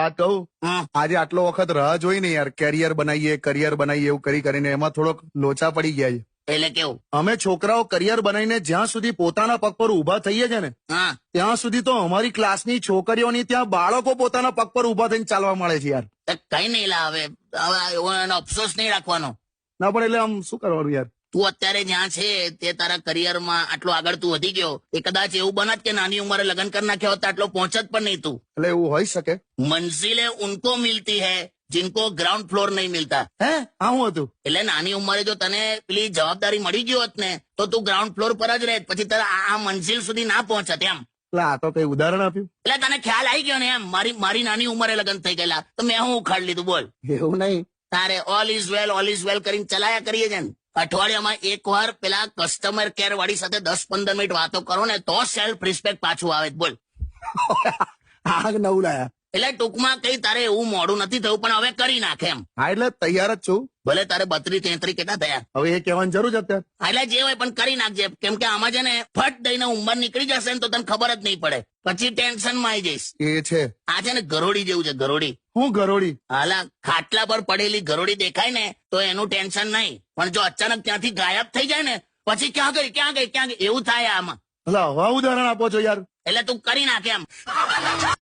વાત કહું, હા આજે આટલો વખત રાહ જોઈ ને યાર, કરિયર બનાવીએ એવું કરી કરીને એમાં થોડોક લોચા પડી ગયા છે. એટલે કેવું? અમે છોકરાઓ કરિયર બનાવીને જ્યાં સુધી પોતાના પગ પર ઉભા થઈએ છે ને, હા ત્યાં સુધી તો અમારી ક્લાસની છોકરીઓની ત્યાં બાળકો પોતાના પગ પર ઉભા થઈને ચાલવા મળે છે યાર. તો કઈ નહીં લા, હવે એવો એનો અફસોસ નહીં રાખવાનો. ના પણ એટલે આમ શું કરવાનું યાર. તું અત્યારે જ્યાં છે તે તારા કરિયરમાં આટલો આગળ તું વધી ગયો, એ કદાચ એવું બનત કે નાની ઉંમરે લગ્ન કરી નાખ્યા હોત તો આટલો પહોંચત પણ નહીં તું. એટલે એવું હોઈ શકે. મંજિલે ઉनको મિલતી હૈ जिनको ग्राउंड फ्लोर नहीं मिलता. હે આ હું હતું. એટલે નાની ઉંમરે જો તને પેલી જવાબદારી મળી ગઈ હોત ને તો તું ગ્રાઉન્ડ ફ્લોર પર જ રહેત, પછી તારા આ મંજિલ સુધી ના પહોંચત એમ. એટલે આ તો કઈ ઉદાહરણ આપ્યું. એટલે તને ખ્યાલ આવી ગયો ને એમ, મારી નાની ઉંમરે લગ્ન થઈ ગયેલા તો મેં હું ઉખાડી લીધું બોલ. એવું નહીં. તારે ઓલ ઇઝ વેલ કરીને ચલાયા કરીએ છે ને. અઠવાડિયામાં એકવાર પેલા કસ્ટમર કેર વાળી સાથે 10-15 મિનિટ વાતો કરો ને તો સેલ્ફ રિસ્પેક્ટ પાછું આવે બોલ. આ નવું લાયા. એટલે ટૂંકમાં કઈ તારે એવું મોડું નથી થયું, પણ હવે કરી નાખે એમ. હા એટલે તૈયાર જ છું. ભલે તારે 32-33 કેટલા થયા, હવે એ કહેવાની જરૂર છે અત્યારે. એટલે જે હોય પણ કરી નાખજે, કેમ કે આમાં છે ને ફટ દઈને ઉંમર નીકળી જશે ને તો તને ખબર જ નહીં પડે, પછી ટેન્શનમાં આવી જઈશ. એ છે. આ છે ને ગરોડી જેવું છે, ગરોડી. હું ગરોડી? હાલા ખાટલા પર પડેલી ગરોડી દેખાય ને તો એનું ટેન્શન નહીં, પણ જો અચાનક ત્યાંથી ગાયબ થઈ જાય ને પછી ક્યાં ગઈ એવું થાય આમાં. એટલે હવા ઉદાહરણ આપો છો યાર. એટલે તું કરી નાખે એમ.